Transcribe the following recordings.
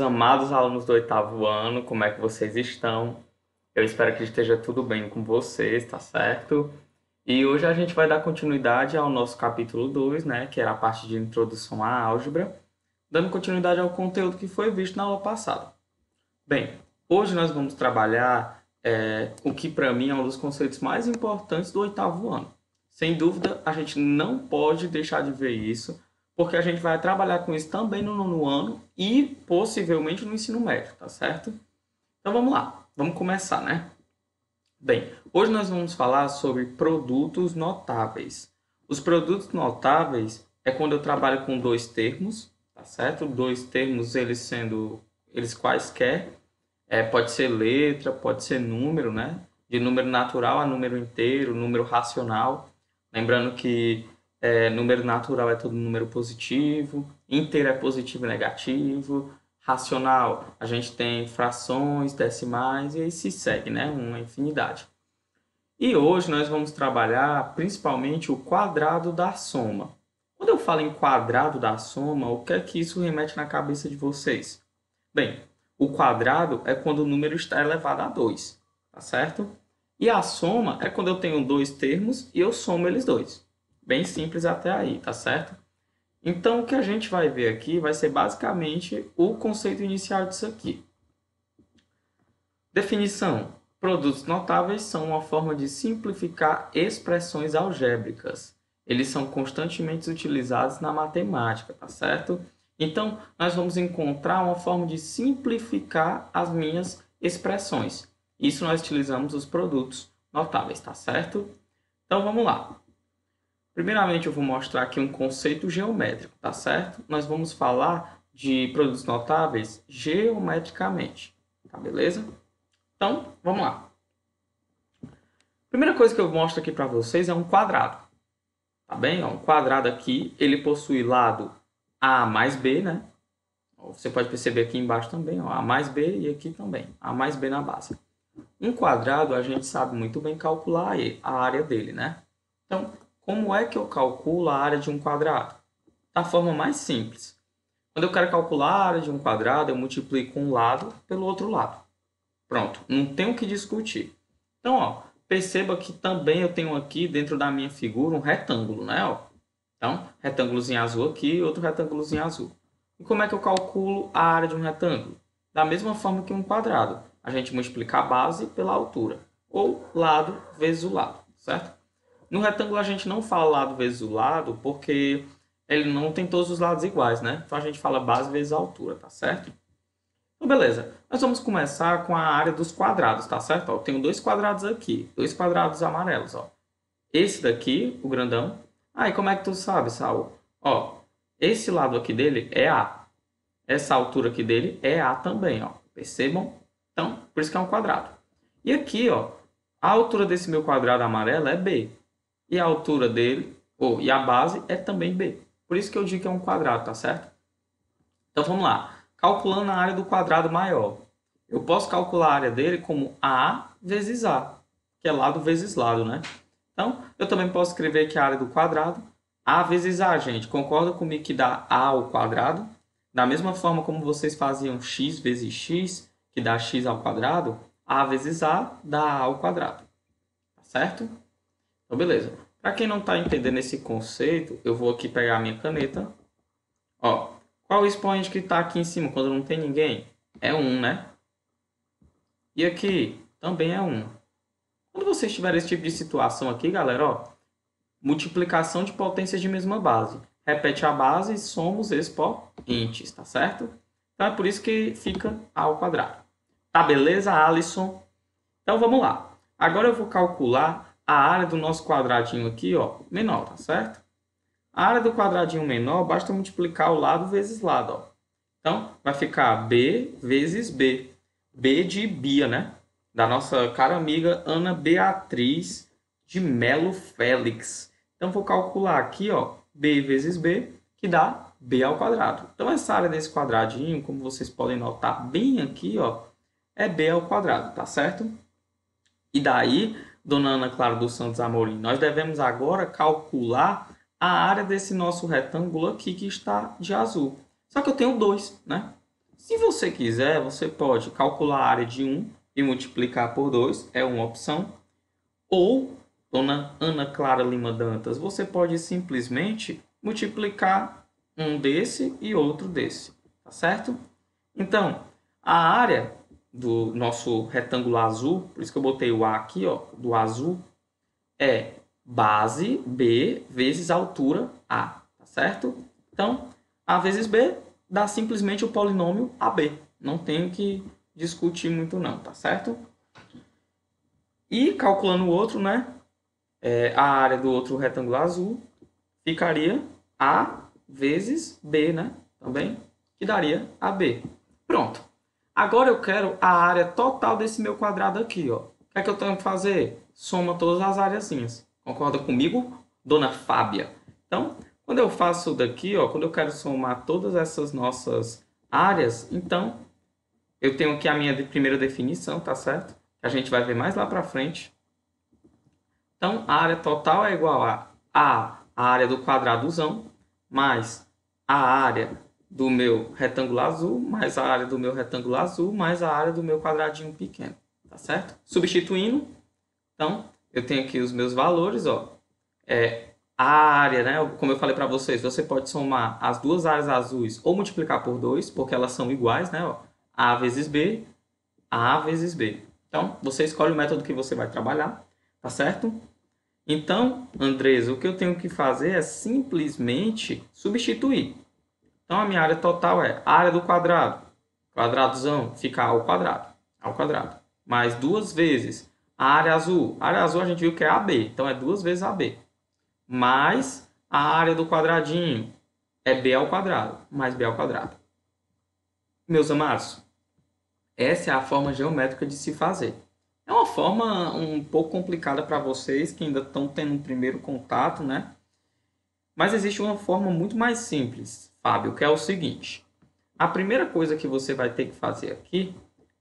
amados alunos do oitavo ano, como é que vocês estão? Eu espero que esteja tudo bem com vocês, tá certo? E hoje a gente vai dar continuidade ao nosso capítulo 2, né, que era a parte de introdução à álgebra, dando continuidade ao conteúdo que foi visto na aula passada. Bem, hoje nós vamos trabalhar o que para mim é um dos conceitos mais importantes do oitavo ano. Sem dúvida, a gente não pode deixar de ver isso, porque a gente vai trabalhar com isso também no nono ano e possivelmente no ensino médio, tá certo? Então vamos lá, vamos começar, né? Bem, hoje nós vamos falar sobre produtos notáveis. Os produtos notáveis é quando eu trabalho com dois termos, tá certo? Dois termos, eles quaisquer, pode ser letra, pode ser número, né? De número natural a número inteiro, número racional. Lembrando que número natural é todo número positivo, inteiro é positivo e negativo, racional a gente tem frações, decimais e aí se segue, né? Uma infinidade. E hoje nós vamos trabalhar principalmente o quadrado da soma. Quando eu falo em quadrado da soma, o que é que isso remete na cabeça de vocês? Bem, o quadrado é quando o número está elevado a 2, tá certo? E a soma é quando eu tenho dois termos e eu somo eles dois. Bem simples até aí, tá certo? Então, o que a gente vai ver aqui vai ser basicamente o conceito inicial disso aqui. Definição. Produtos notáveis são uma forma de simplificar expressões algébricas. Eles são constantemente utilizados na matemática, tá certo? Então, nós vamos encontrar uma forma de simplificar as minhas expressões. Isso nós utilizamos os produtos notáveis, tá certo? Então, vamos lá. Primeiramente, eu vou mostrar aqui um conceito geométrico, tá certo? Nós vamos falar de produtos notáveis geometricamente, tá beleza? Então, vamos lá. Primeira coisa que eu mostro aqui para vocês é um quadrado, tá bem? Um quadrado aqui, ele possui lado A mais B, né? Você pode perceber aqui embaixo também, ó, A mais B e aqui também, A mais B na base. Um quadrado, a gente sabe muito bem calcular a área dele, né? Então, como é que eu calculo a área de um quadrado? Da forma mais simples. Quando eu quero calcular a área de um quadrado, eu multiplico um lado pelo outro lado. Pronto, não tem o que discutir. Então, ó, perceba que também eu tenho aqui dentro da minha figura um retângulo, né? Ó. Então, retângulozinho azul aqui, outro retângulozinho azul. E como é que eu calculo a área de um retângulo? Da mesma forma que um quadrado. A gente multiplica a base pela altura. Ou lado vezes o lado, certo? No retângulo a gente não fala lado vezes o lado, porque ele não tem todos os lados iguais, né? Então a gente fala base vezes a altura, tá certo? Então beleza, nós vamos começar com a área dos quadrados, tá certo? Ó, eu tenho dois quadrados aqui, dois quadrados amarelos, ó. Esse daqui, o grandão. Ah, e como é que tu sabe, Saul? Ó, esse lado aqui dele é A. Essa altura aqui dele é A também, ó. Percebam? Então, por isso que é um quadrado. E aqui, ó, a altura desse meu quadrado amarelo é B. E a altura dele, e a base é também B. Por isso que eu digo que é um quadrado, tá certo? Então vamos lá. Calculando a área do quadrado maior. Eu posso calcular a área dele como A vezes A, que é lado vezes lado, né? Então, eu também posso escrever que a área do quadrado, A vezes A, gente. Concorda comigo que dá A ao quadrado? Da mesma forma como vocês faziam x vezes x, que dá x ao quadrado, A vezes A dá A ao quadrado. Tá certo? Então, beleza. Para quem não está entendendo esse conceito, eu vou aqui pegar a minha caneta. Ó, qual o expoente que está aqui em cima quando não tem ninguém? É 1, né? E aqui também é 1. Quando vocês tiverem esse tipo de situação aqui, galera, ó, multiplicação de potências de mesma base. Repete a base e soma os expoentes, tá certo? Então é por isso que fica A ao quadrado. Tá beleza, Alisson? Então vamos lá. Agora eu vou calcular a área do nosso quadradinho aqui, ó, menor, tá certo? A área do quadradinho menor basta multiplicar o lado vezes lado, ó. Então vai ficar B vezes B. B de Bia, né? Da nossa cara amiga Ana Beatriz de Melo Félix. Então vou calcular aqui, ó, B vezes B, que dá B ao quadrado. Então essa área desse quadradinho, como vocês podem notar bem aqui, ó, é B ao quadrado, tá certo? E daí, dona Ana Clara dos Santos Amorim, nós devemos agora calcular a área desse nosso retângulo aqui que está de azul. Só que eu tenho dois, né? Se você quiser, você pode calcular a área de 1 e multiplicar por 2, é uma opção. Ou, dona Ana Clara Lima Dantas, você pode simplesmente multiplicar um desse e outro desse, tá certo? Então, a área do nosso retângulo azul, por isso que eu botei o A aqui, ó, do azul, é base B vezes altura A, tá certo? Então, A vezes B dá simplesmente o polinômio AB. Não tenho que discutir muito não, tá certo? E calculando o outro, né? A área do outro retângulo azul ficaria A vezes B, né? Também, que daria AB. Pronto. Agora eu quero a área total desse meu quadrado aqui, ó. O que é que eu tenho que fazer? Soma todas as areazinhas. Concorda comigo, dona Fábia? Então, quando eu faço daqui, ó, quando eu quero somar todas essas nossas áreas, então eu tenho aqui a minha primeira definição, tá certo? Que a gente vai ver mais lá para frente. Então, a área total é igual a área do quadradozão mais a área do meu retângulo azul, mais a área do meu retângulo azul, mais a área do meu quadradinho pequeno, tá certo? Substituindo, então, eu tenho aqui os meus valores, ó. A área, né? Como eu falei para vocês, você pode somar as duas áreas azuis ou multiplicar por 2, porque elas são iguais, né? Ó, A vezes B, A vezes B. Então, você escolhe o método que você vai trabalhar, tá certo? Então, Andresa, o que eu tenho que fazer é simplesmente substituir. Então, a minha área total é a área do quadrado. Quadradozão fica ao quadrado. Ao quadrado. Mais duas vezes a área azul. A área azul a gente viu que é AB. Então, é duas vezes AB. Mais a área do quadradinho. É B ao quadrado. Mais B ao quadrado. Meus amados, essa é a forma geométrica de se fazer. É uma forma um pouco complicada para vocês que ainda estão tendo um primeiro contato, né? Mas existe uma forma muito mais simples, Fábio, que é o seguinte. A primeira coisa que você vai ter que fazer aqui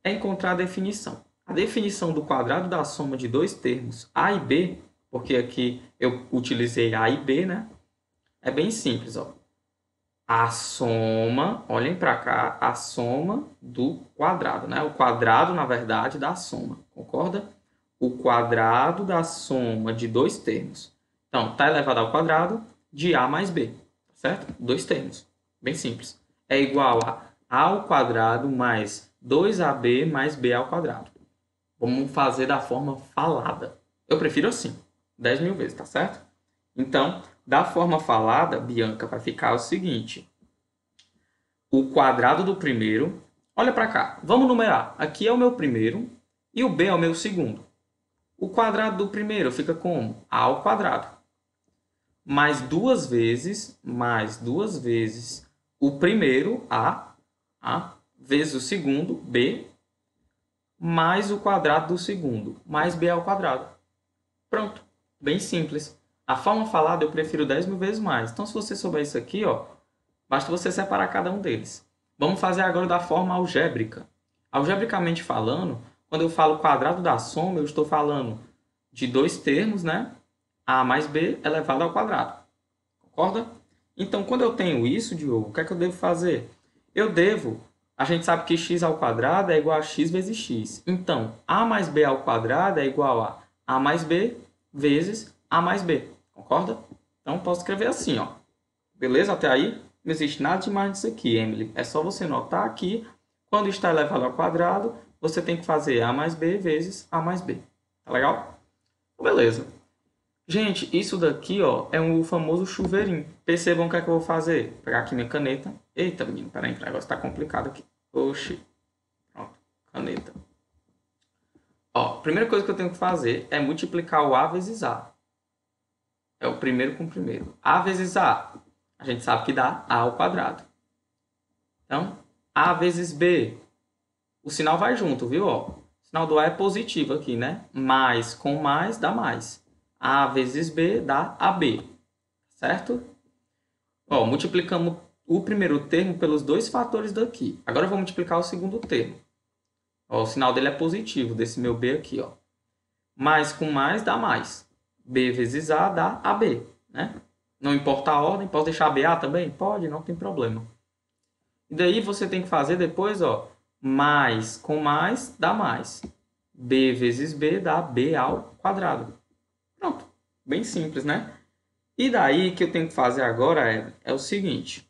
é encontrar a definição. A definição do quadrado da soma de dois termos A e B, porque aqui eu utilizei A e B, né? É bem simples, ó. A soma, olhem para cá, a soma do quadrado, né? O quadrado, na verdade, da soma, concorda? O quadrado da soma de dois termos. Então, tá elevado ao quadrado de A mais B, certo? Dois termos, bem simples. É igual a A ao quadrado mais 2AB mais B ao quadrado. Vamos fazer da forma falada. Eu prefiro assim, 10 mil vezes, tá certo? Então, da forma falada, Bianca, vai ficar o seguinte. O quadrado do primeiro... Olha para cá. Vamos numerar. Aqui é o meu primeiro e o B é o meu segundo. O quadrado do primeiro fica como? A ao quadrado. Mais duas vezes o primeiro, A vezes o segundo, B, mais o quadrado do segundo, mais B ao quadrado. Pronto. Bem simples. A forma falada eu prefiro 10 mil vezes mais. Então, se você souber isso aqui, ó, basta você separar cada um deles. Vamos fazer agora da forma algébrica. Algebricamente falando, quando eu falo quadrado da soma, eu estou falando de dois termos, né? A mais B elevado ao quadrado. Concorda? Então, quando eu tenho isso, Diogo, o que é que eu devo fazer? A gente sabe que x ao quadrado é igual a x vezes x. Então, a mais b ao quadrado é igual a mais b vezes a mais b. Concorda? Então, posso escrever assim, ó. Beleza? Até aí? Não existe nada de mais disso aqui, Emily. É só você notar que, quando está elevado ao quadrado, você tem que fazer a mais b vezes a mais b. Tá legal? Beleza. Gente, isso daqui, ó, é o famoso chuveirinho. Percebam o que é que eu vou fazer. Vou pegar aqui minha caneta. Eita, menino, peraí, que o negócio tá complicado aqui. Oxi. Pronto, caneta. Ó, a primeira coisa que eu tenho que fazer é multiplicar o A vezes A. É o primeiro com o primeiro. A vezes A. A gente sabe que dá A ao quadrado. Então, A vezes B. O sinal vai junto, viu? Ó, o sinal do A é positivo aqui, né? Mais com mais dá mais. A vezes B dá AB. Certo? Ó, multiplicamos o primeiro termo pelos dois fatores daqui. Agora eu vou multiplicar o segundo termo. Ó, o sinal dele é positivo, desse meu B aqui. Ó. Mais com mais dá mais. B vezes A dá AB. Né? Não importa a ordem, posso deixar BA também? Pode, não tem problema. E daí você tem que fazer depois, ó, mais com mais dá mais. B vezes B dá B ao quadrado. Pronto. Bem simples, né? E daí que eu tenho que fazer agora é o seguinte.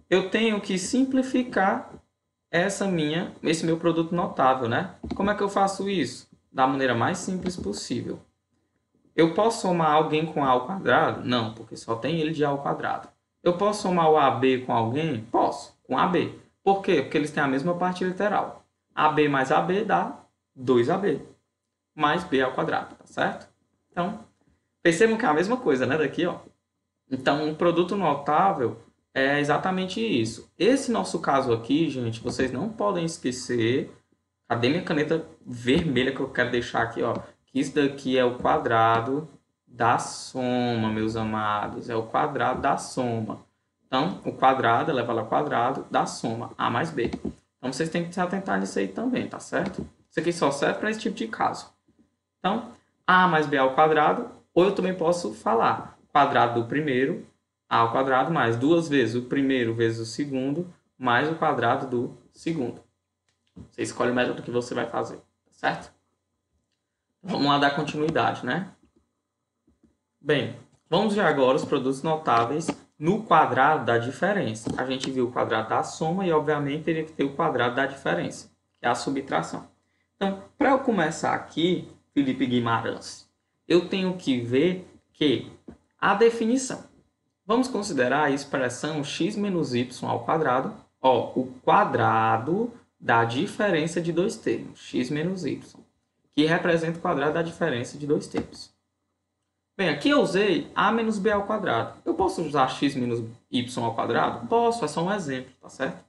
Eu tenho que simplificar esse meu produto notável, né? Como é que eu faço isso? Da maneira mais simples possível. Eu posso somar alguém com A ao quadrado? Não, porque só tem ele de A ao quadrado. Eu posso somar o AB com alguém? Posso, com AB. Por quê? Porque eles têm a mesma parte literal. AB mais AB dá 2AB, mais B ao quadrado, tá certo? Então, percebam que é a mesma coisa, né? Daqui, ó. Então, um produto notável é exatamente isso. Esse nosso caso aqui, gente, vocês não podem esquecer. Cadê minha caneta vermelha que eu quero deixar aqui, ó? Que isso daqui é o quadrado da soma, meus amados. É o quadrado da soma. Então, o quadrado eleva ao quadrado da soma, A mais B. Então, vocês têm que se atentar nisso aí também, tá certo? Isso aqui só serve para esse tipo de caso. Então, A mais B ao quadrado, ou eu também posso falar quadrado do primeiro, A ao quadrado, mais duas vezes o primeiro vezes o segundo, mais o quadrado do segundo. Você escolhe o método que você vai fazer, tá certo? Vamos lá dar continuidade, né? Bem, vamos ver agora os produtos notáveis no quadrado da diferença. A gente viu o quadrado da soma e, obviamente, teria que ter o quadrado da diferença, que é a subtração. Então, para eu começar aqui, Felipe Guimarães, eu tenho que ver que a definição. Vamos considerar a expressão x menos y ao quadrado, ó, o quadrado da diferença de dois termos, x menos y, que representa o quadrado da diferença de dois termos. Bem, aqui eu usei a menos b ao quadrado. Eu posso usar x menos y ao quadrado? Posso, é só um exemplo, tá certo?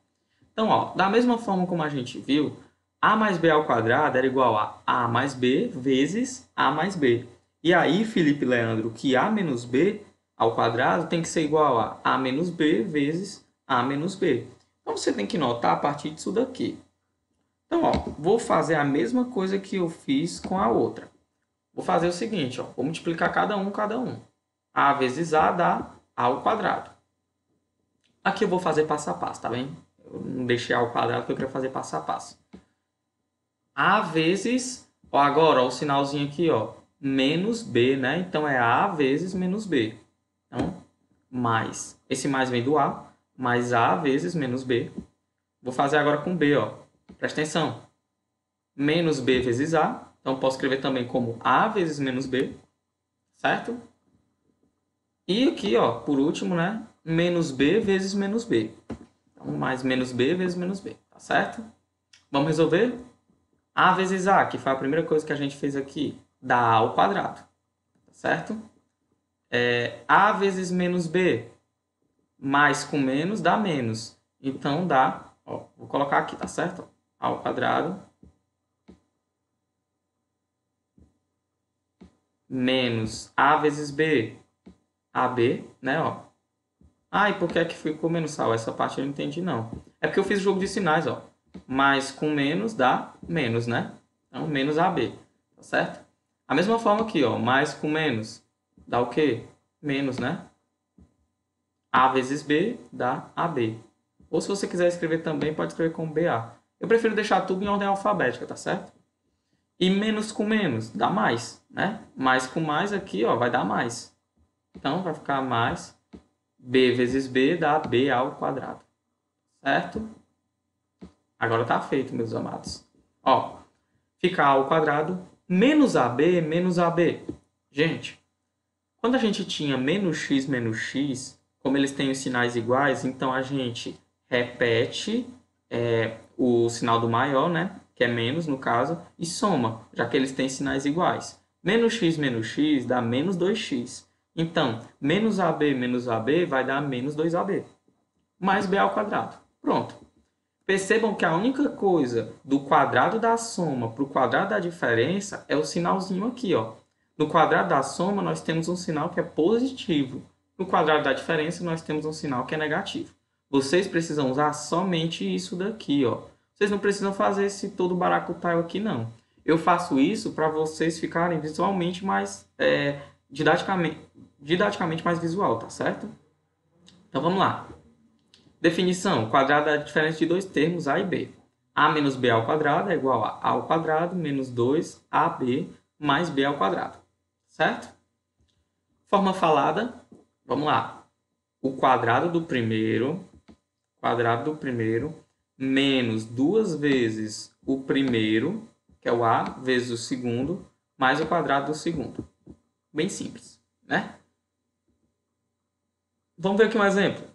Então, ó, da mesma forma como a gente viu, a mais b ao quadrado era igual a mais b vezes a mais b. E aí, Felipe Leandro, que a menos b ao quadrado tem que ser igual a menos b vezes a menos b. Então, você tem que notar a partir disso daqui. Então, ó, vou fazer a mesma coisa que eu fiz com a outra. Vou fazer o seguinte, ó, vou multiplicar cada um. A vezes A dá A ao quadrado. Aqui eu vou fazer passo a passo, tá bem? Eu não deixei A ao quadrado porque eu quero fazer passo a passo. A vezes, ó, agora ó, o sinalzinho aqui, ó, menos B, né? Então é A vezes menos B. Então, mais. Esse mais vem do A, mais A vezes menos B. Vou fazer agora com B, ó. Presta atenção. Menos B vezes A. Então, posso escrever também como A vezes menos B, certo? E aqui, ó, por último, né? Menos B vezes menos B. Então, mais menos B vezes menos B, tá certo? Vamos resolver? A vezes A, que foi a primeira coisa que a gente fez aqui, dá A ao quadrado, tá certo? A vezes menos B, mais com menos dá menos. Então, dá, ó, vou colocar aqui, tá certo? A ao quadrado menos A vezes B, AB, né, ó. Ah, e por que é que ficou menos sal? Essa parte eu não entendi, não. É porque eu fiz o jogo de sinais, ó. Mais com menos dá menos, né? Então, menos AB, tá certo? A mesma forma aqui, ó. Mais com menos dá o quê? Menos, né? A vezes B dá AB. Ou se você quiser escrever também, pode escrever como BA. Eu prefiro deixar tudo em ordem alfabética, tá certo? E menos com menos dá mais, né? Mais com mais aqui, ó, vai dar mais. Então, vai ficar mais B vezes B dá B ao quadrado. Certo? Agora tá feito, meus amados. Ó, fica A ao quadrado menos AB menos AB. Gente, quando a gente tinha menos x, como eles têm os sinais iguais, então a gente repete o sinal do maior, né? Que é menos, no caso, e soma, já que eles têm sinais iguais. Menos x dá menos 2x. Então, menos AB vai dar menos 2AB. Mais B ao quadrado. Pronto. Percebam que a única coisa do quadrado da soma para o quadrado da diferença é o sinalzinho aqui, ó. No quadrado da soma, nós temos um sinal que é positivo. No quadrado da diferença, nós temos um sinal que é negativo. Vocês precisam usar somente isso daqui, ó. Vocês não precisam fazer esse todo baracutai aqui, não. Eu faço isso para vocês ficarem visualmente mais... didaticamente mais visual, tá certo? Então, vamos lá. Definição: o quadrado é a diferença de dois termos A e B. A menos B ao quadrado é igual a ao quadrado menos 2AB mais B ao quadrado. Certo? Forma falada, vamos lá. O quadrado do primeiro menos duas vezes o primeiro, que é o A, vezes o segundo, mais o quadrado do segundo. Bem simples, né? Vamos ver aqui um exemplo.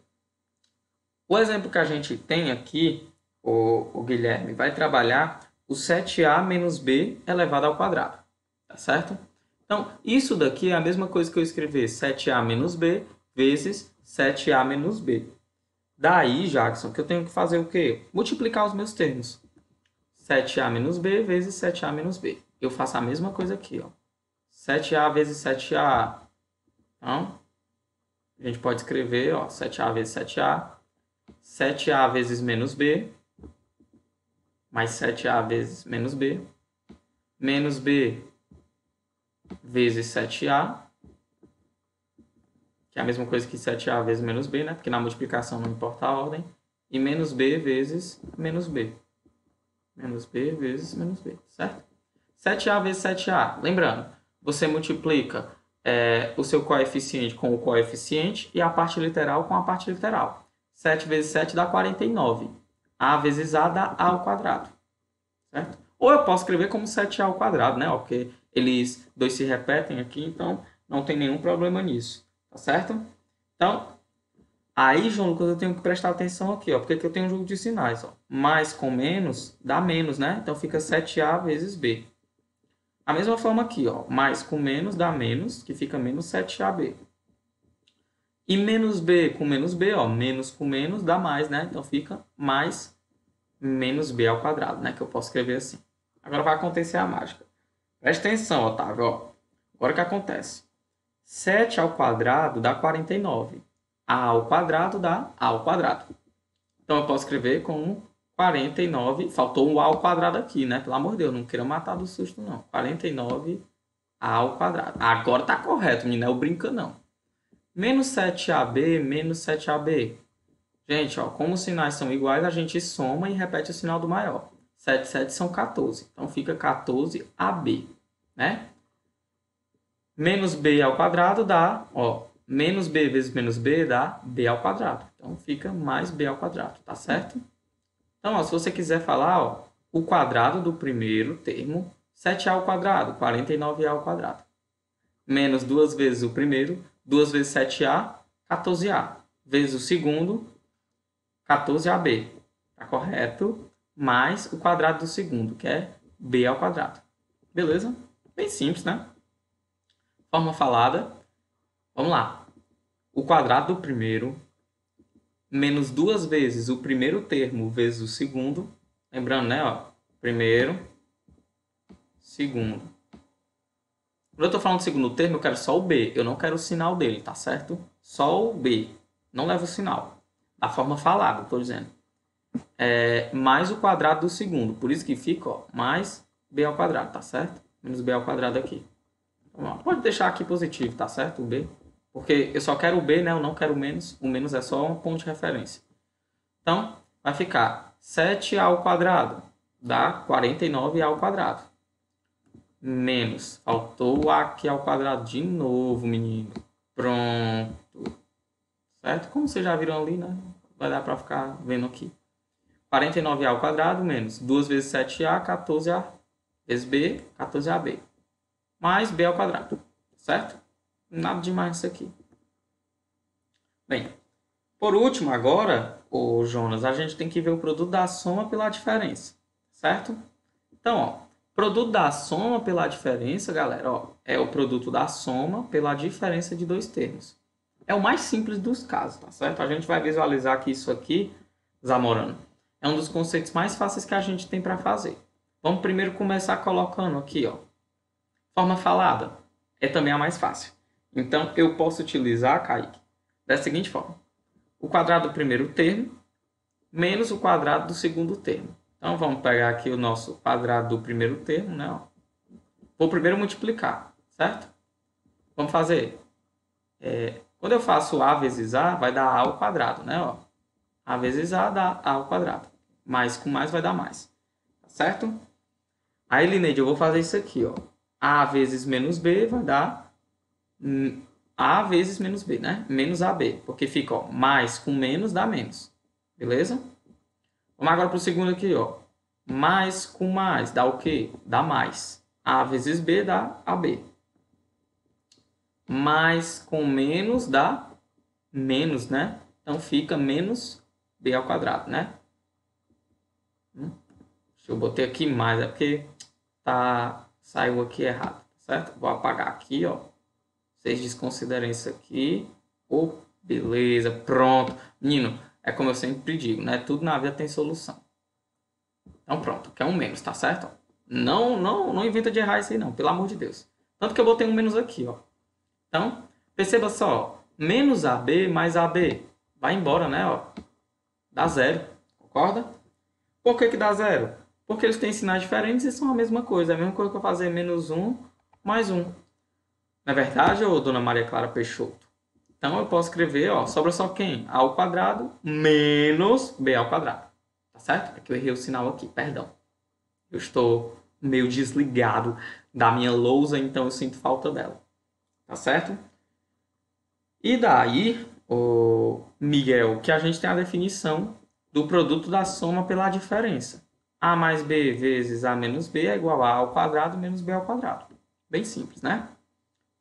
O exemplo que a gente tem aqui, o Guilherme, vai trabalhar o 7a menos b elevado ao quadrado. Tá certo? Então, isso daqui é a mesma coisa que eu escrever 7a menos b vezes 7a menos b. Daí, Jackson, que eu tenho que fazer o quê? Multiplicar os meus termos. 7a menos b vezes 7a menos b. Eu faço a mesma coisa aqui, ó. 7a vezes 7a. Então, a gente pode escrever, ó, 7a vezes 7a. 7a vezes menos b. Mais 7a vezes menos b. Menos b vezes 7a. Que é a mesma coisa que 7a vezes menos b, né? Porque na multiplicação não importa a ordem. E menos b vezes menos b. Menos b vezes menos b, certo? 7a vezes 7a. Lembrando, você multiplica o seu coeficiente com o coeficiente e a parte literal com a parte literal. 7 vezes 7 dá 49. A vezes a dá a ao quadrado. Certo? Ou eu posso escrever como 7a ao quadrado, né? Porque eles dois se repetem aqui, então não tem nenhum problema nisso. Tá certo? Então, aí, João Lucas, eu tenho que prestar atenção aqui, ó, porque aqui eu tenho um jogo de sinais. Ó. Mais com menos dá menos, né? Então fica 7a vezes b. A mesma forma aqui, ó, mais com menos dá menos, que fica menos 7ab. E menos b com menos b, ó, menos com menos dá mais, né? Então fica mais menos b ao quadrado, né? Que eu posso escrever assim. Agora vai acontecer a mágica. Presta atenção, Otávio, ó. Agora o que acontece? 7 ao quadrado dá 49. A ao quadrado dá a ao quadrado. Então eu posso escrever como 49. Faltou um a ao quadrado aqui, né? Pelo amor de Deus, não queira matar do susto, não. 49 a ao quadrado. Agora tá correto, menino, não é o brinca, não. Menos 7ab, menos 7ab. Gente, ó, como os sinais são iguais, a gente soma e repete o sinal do maior. 7 7 são 14. Então fica 14ab, né? Menos b ao quadrado dá, ó, menos b vezes menos b dá b ao quadrado. Então fica mais b ao quadrado, tá certo? Então, ó, se você quiser falar, ó, o quadrado do primeiro termo, 7a ao quadrado, 49a ao quadrado. Menos duas vezes o primeiro, 2 vezes 7a, 14a. Vezes o segundo, 14ab. Tá correto? Mais o quadrado do segundo, que é b ao quadrado. Beleza? Bem simples, né? Forma falada. Vamos lá. O quadrado do primeiro menos duas vezes o primeiro termo vezes o segundo. Lembrando, né? Ó, primeiro, segundo. Quando eu estou falando de segundo termo, eu quero só o B. Eu não quero o sinal dele, tá certo? Só o B. Não leva o sinal. Da forma falada, estou dizendo. Mais o quadrado do segundo. Por isso que fica, ó, mais B ao quadrado, tá certo? Menos B ao quadrado aqui. Pode deixar aqui positivo, tá certo? O B. Porque eu só quero o B, né? Eu não quero o menos. O menos é só um ponto de referência. Então, vai ficar 7a ao quadrado. Dá 49a ao quadrado. Menos. Faltou o aqui ao quadrado de novo, menino. Pronto. Certo? Como vocês já viram ali, né? Vai dar para ficar vendo aqui. 49a ao quadrado menos 2 vezes 7a, 14a vezes b, 14ab. Mais b ao quadrado, certo? Nada demais nisso aqui. Bem, por último agora, ô Jonas, a gente tem que ver o produto da soma pela diferença, certo? Então, ó, produto da soma pela diferença, galera, ó, é o produto da soma pela diferença de dois termos. É o mais simples dos casos, tá certo? A gente vai visualizar que isso aqui, Zamorano, é um dos conceitos mais fáceis que a gente tem para fazer. Vamos primeiro começar colocando aqui, ó. Forma falada é também a mais fácil. Então, eu posso utilizar, Kaique, da seguinte forma. O quadrado do primeiro termo menos o quadrado do segundo termo. Então, vamos pegar aqui o nosso quadrado do primeiro termo, né? Ó. Vou primeiro multiplicar, certo? Vamos fazer. Quando eu faço a vezes a, vai dar a ao quadrado, né? Ó. A vezes A dá A ao quadrado. Mais com mais vai dar mais. Tá certo? Aí, Lineide, eu vou fazer isso aqui, ó. A vezes menos B vai dar A vezes menos B, né? Menos AB. Porque fica, ó, mais com menos dá menos. Beleza? Vamos agora para o segundo aqui, ó. Mais com mais dá o quê? Dá mais. A vezes B dá AB. Mais com menos dá menos, né? Então fica menos B ao quadrado, né? Deixa eu botar aqui mais, é porque saiu aqui errado, certo? Vou apagar aqui, ó. Vocês desconsiderem isso aqui. Oh, beleza, pronto. Menino, é como eu sempre digo, né? Tudo na vida tem solução. Então pronto, que é um menos, tá certo? Não inventa de errar isso aí não, pelo amor de Deus. Tanto que eu botei um menos aqui, ó. Então, perceba só, menos AB mais AB. Vai embora, né, ó. Dá zero, concorda? Por que dá zero? Porque eles têm sinais diferentes e são a mesma coisa. É a mesma coisa que eu fazer menos 1 mais 1. Não é verdade, ô dona Maria Clara Peixoto? Então eu posso escrever, ó, sobra só quem? A ao quadrado menos B ao quadrado. Tá certo? É que eu errei o sinal aqui, perdão. Eu estou meio desligado da minha lousa, então eu sinto falta dela. Tá certo? E daí, ô Miguel, que a gente tem a definição do produto da soma pela diferença. A mais B vezes A menos B é igual a ao quadrado menos B ao quadrado. Bem simples, né?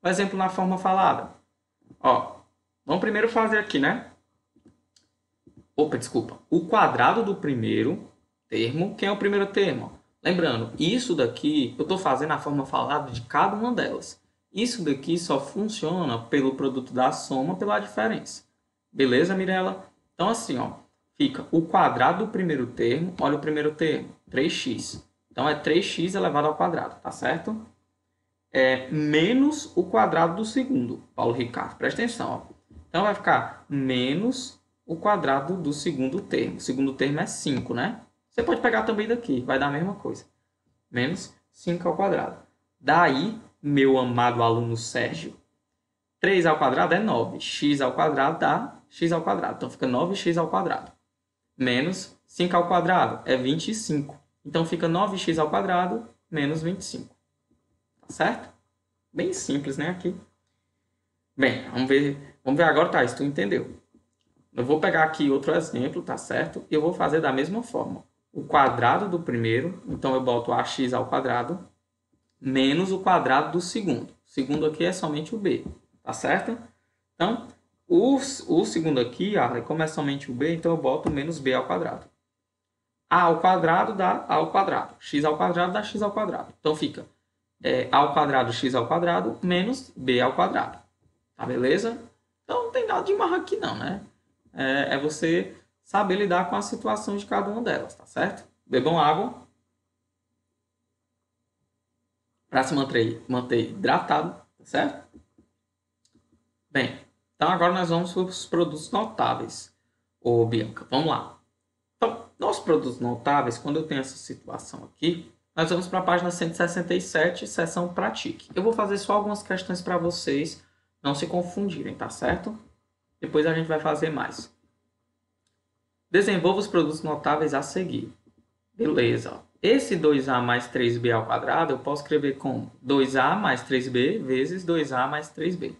Um exemplo na forma falada. Ó, vamos primeiro fazer aqui, né? Opa, desculpa. O quadrado do primeiro termo. Quem é o primeiro termo? Lembrando, isso daqui eu estou fazendo a forma falada de cada uma delas. Isso daqui só funciona pelo produto da soma pela diferença. Beleza, Mirella? Então, assim, ó, fica o quadrado do primeiro termo. Olha o primeiro termo, 3x. Então, é 3x elevado ao quadrado, tá certo? É menos o quadrado do segundo. Paulo Ricardo, presta atenção. Ó. Então, vai ficar menos o quadrado do segundo termo. O segundo termo é 5, né? Você pode pegar também daqui, vai dar a mesma coisa. Menos 5 ao quadrado. Daí, meu amado aluno Sérgio, 3 ao quadrado é 9. X ao quadrado dá x ao quadrado. Então, fica 9x ao quadrado. Menos 5 ao quadrado é 25. Então, fica 9x ao quadrado menos 25. Tá certo? Bem simples, né? Aqui. Bem, vamos ver agora, tá? Se tu entendeu. Eu vou pegar aqui outro exemplo, tá certo? E eu vou fazer da mesma forma. O quadrado do primeiro, então eu boto ax ao quadrado, menos o quadrado do segundo. O segundo aqui é somente o b, tá certo? Então, o segundo aqui, como é somente o b, então eu boto menos b ao quadrado. A ao quadrado dá a ao quadrado. X ao quadrado dá x ao quadrado. Então fica a ao quadrado x ao quadrado menos b ao quadrado. Tá beleza? Então não tem nada de marra aqui não, né? É você saber lidar com a situação de cada uma delas, tá certo? Bebam água para se manter hidratado, tá certo? Bem, então agora nós vamos para os produtos notáveis. Ô, Bianca, vamos lá. Então, nos produtos notáveis, quando eu tenho essa situação aqui, nós vamos para a página 167, seção Pratique. Eu vou fazer só algumas questões para vocês não se confundirem, tá certo? Depois a gente vai fazer mais. Desenvolva os produtos notáveis a seguir. Beleza. Esse 2a mais 3b ao quadrado eu posso escrever como 2a mais 3b vezes 2a mais 3b.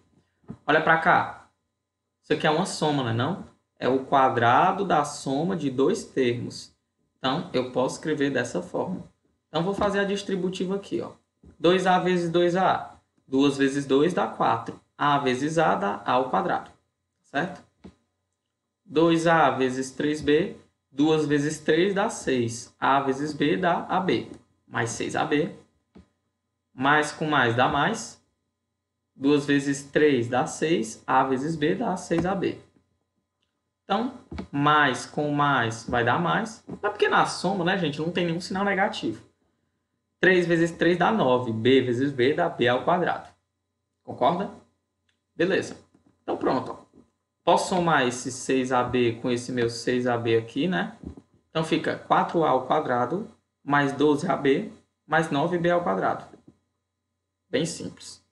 Olha para cá. Isso aqui é uma soma, não é não? É o quadrado da soma de dois termos. Então, eu posso escrever dessa forma. Então, vou fazer a distributiva aqui. Ó. 2a vezes 2a. 2 vezes 2 dá 4. A vezes a dá a ao quadrado. Certo? 2a vezes 3b. 2 vezes 3 dá 6. A vezes b dá AB. Mais 6AB. Mais com mais dá mais. 2 vezes 3 dá 6. A vezes b dá 6AB. Então, mais com mais vai dar mais. É porque na soma, né, gente, não tem nenhum sinal negativo. 3 vezes 3 dá 9. B vezes b dá b ao quadrado. Concorda? Beleza. Então, pronto. Ó. Posso somar esse 6AB com esse meu 6AB aqui, né? Então, fica 4A ao quadrado mais 12AB mais 9B ao quadrado. Bem simples.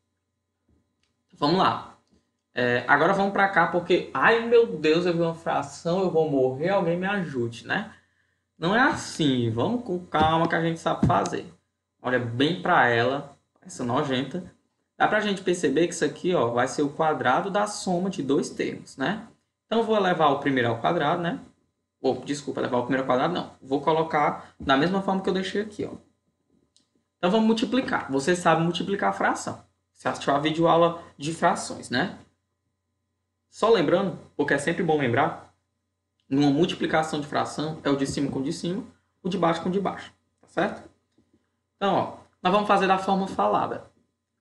Vamos lá. Agora vamos para cá porque, ai meu Deus, eu vi uma fração, eu vou morrer, alguém me ajude, né? Não é assim, vamos com calma que a gente sabe fazer. Olha bem para ela, essa nojenta. Dá para a gente perceber que isso aqui, ó, vai ser o quadrado da soma de dois termos, né? Então eu vou elevar o primeiro ao quadrado, né? Desculpa, levar o primeiro ao quadrado não. Vou colocar da mesma forma que eu deixei aqui, ó. Então vamos multiplicar. Você sabe multiplicar a fração. Você assistiu a videoaula de frações, né? Só lembrando, porque é sempre bom lembrar, numa multiplicação de fração é o de cima com o de cima, o de baixo com o de baixo, tá certo? Então, ó, nós vamos fazer da forma falada.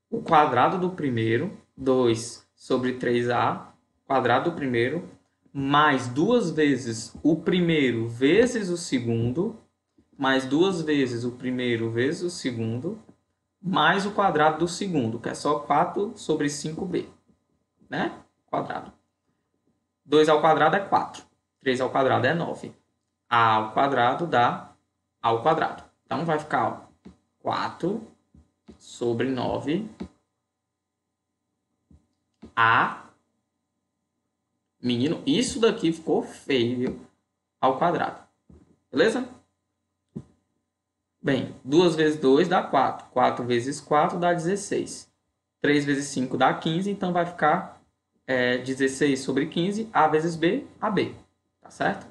O quadrado do primeiro, 2 sobre 3a, quadrado do primeiro, mais duas vezes o primeiro vezes o segundo, mais duas vezes o primeiro vezes o segundo, mais o quadrado do segundo, que é só 4 sobre 5b, né? Quadrado. 2 ao quadrado é 4. 3 ao quadrado é 9. A ao quadrado dá A ao quadrado. Então vai ficar, ó, 4 sobre 9 A. Menino, isso daqui ficou feio, viu? Ao quadrado. Beleza? Bem, 2 vezes 2 dá 4. 4 vezes 4 dá 16. 3 vezes 5 dá 15, então vai ficar 16 sobre 15, A vezes B, AB. Tá certo?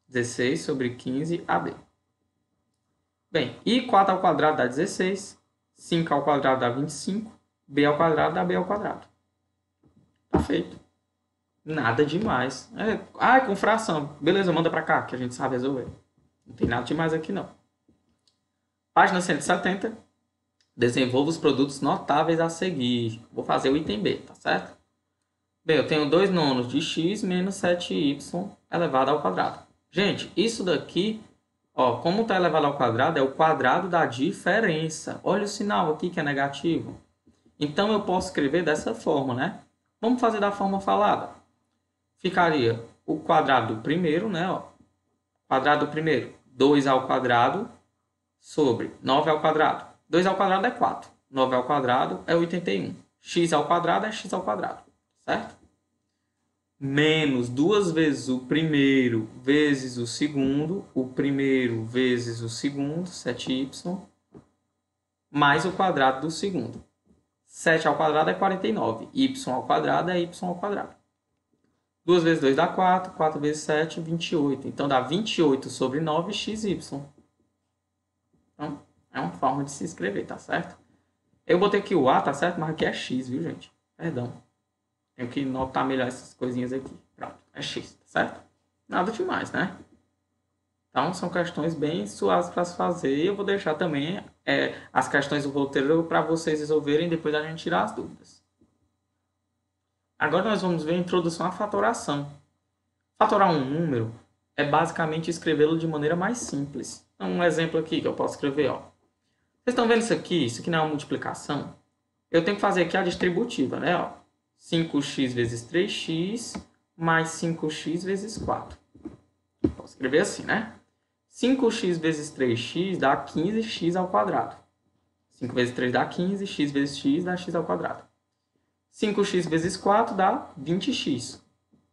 16 sobre 15, AB. Bem, e 4 ao quadrado dá 16, 5 ao quadrado dá 25, B ao quadrado dá B ao quadrado. Tá feito. Nada demais. Com fração. Beleza, manda pra cá, que a gente sabe resolver. Não tem nada demais aqui, não. Página 170. Desenvolva os produtos notáveis a seguir. Vou fazer o item B, tá certo? Bem, eu tenho 2 nonos de x menos 7y elevado ao quadrado. Gente, isso daqui, ó, como está elevado ao quadrado, é o quadrado da diferença. Olha o sinal aqui que é negativo. Então, eu posso escrever dessa forma, né? Vamos fazer da forma falada. Ficaria o quadrado do primeiro, né? Ó. Quadrado do primeiro, 2 ao quadrado sobre 9 ao quadrado. 2 ao quadrado é 4. 9 ao quadrado é 81. X ao quadrado é x ao quadrado. Certo? Menos 2 vezes o primeiro vezes o segundo. O primeiro vezes o segundo, 7y. Mais o quadrado do segundo. 7 ao quadrado é 49. Y ao quadrado é y ao quadrado. 2 vezes 2 dá 4. 4 vezes 7, 28. Então, dá 28 sobre 9, xy. Então, é uma forma de se escrever, tá certo? Eu botei aqui o A, tá certo? Mas aqui é x, viu, gente? Perdão. Tenho que notar melhor essas coisinhas aqui. Pronto, é x, tá certo? Nada demais, né? Então, são questões bem suaves para se fazer. E eu vou deixar também as questões do roteiro para vocês resolverem, depois a gente tirar as dúvidas. Agora nós vamos ver a introdução à fatoração. Fatorar um número é basicamente escrevê-lo de maneira mais simples. Então, um exemplo aqui que eu posso escrever, ó. Vocês estão vendo isso aqui? Isso aqui não é uma multiplicação. Eu tenho que fazer aqui a distributiva, né? Ó. 5x vezes 3x mais 5x vezes 4. Posso escrever assim, né? 5x vezes 3x dá 15x ao quadrado. 5 vezes 3 dá 15, x vezes x dá x ao quadrado. 5x vezes 4 dá 20x.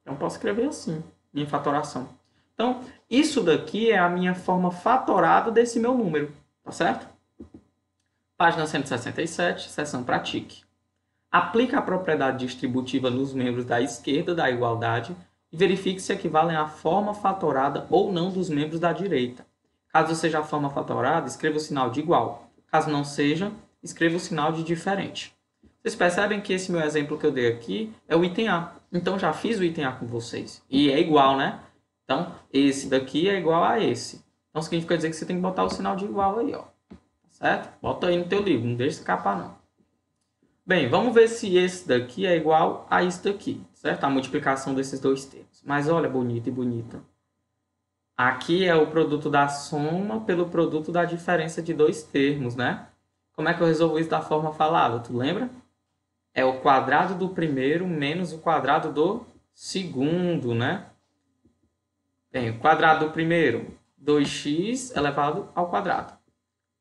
Então, posso escrever assim, minha fatoração. Então, isso daqui é a minha forma fatorada desse meu número, tá certo? Página 167, seção Pratique. Aplique a propriedade distributiva nos membros da esquerda da igualdade e verifique se equivalem à forma fatorada ou não dos membros da direita. Caso seja a forma fatorada, escreva o sinal de igual. Caso não seja, escreva o sinal de diferente. Vocês percebem que esse meu exemplo que eu dei aqui é o item A. Então, já fiz o item A com vocês. E é igual, né? Então, esse daqui é igual a esse. Então, significa dizer que você tem que botar o sinal de igual aí, ó. Certo? Bota aí no teu livro, não deixa escapar, não. Bem, vamos ver se esse daqui é igual a isso daqui, certo? A multiplicação desses dois termos. Mas olha, bonito e bonita. Aqui é o produto da soma pelo produto da diferença de dois termos, né? Como é que eu resolvo isso da forma falada? Tu lembra? É o quadrado do primeiro menos o quadrado do segundo, né? Bem, o quadrado do primeiro, 2x elevado ao quadrado.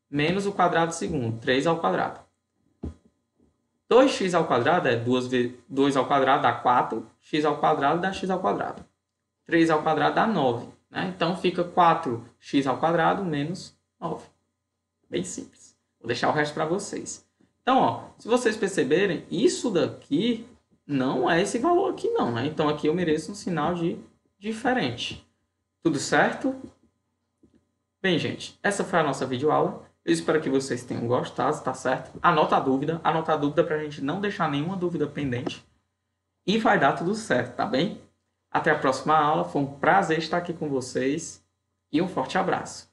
Menos o quadrado do segundo, 3 ao quadrado. 2x ao quadrado é 2 ao quadrado dá 4, x ao quadrado dá x ao quadrado. 3 ao quadrado dá 9. Né? Então fica 4x ao quadrado menos 9. Bem simples. Vou deixar o resto para vocês. Então, ó, se vocês perceberem, isso daqui não é esse valor aqui não. Né? Então aqui eu mereço um sinal de diferente. Tudo certo? Bem, gente, essa foi a nossa videoaula. Eu espero que vocês tenham gostado, tá certo? Anota a dúvida para a gente não deixar nenhuma dúvida pendente. E vai dar tudo certo, tá bem? Até a próxima aula, foi um prazer estar aqui com vocês e um forte abraço.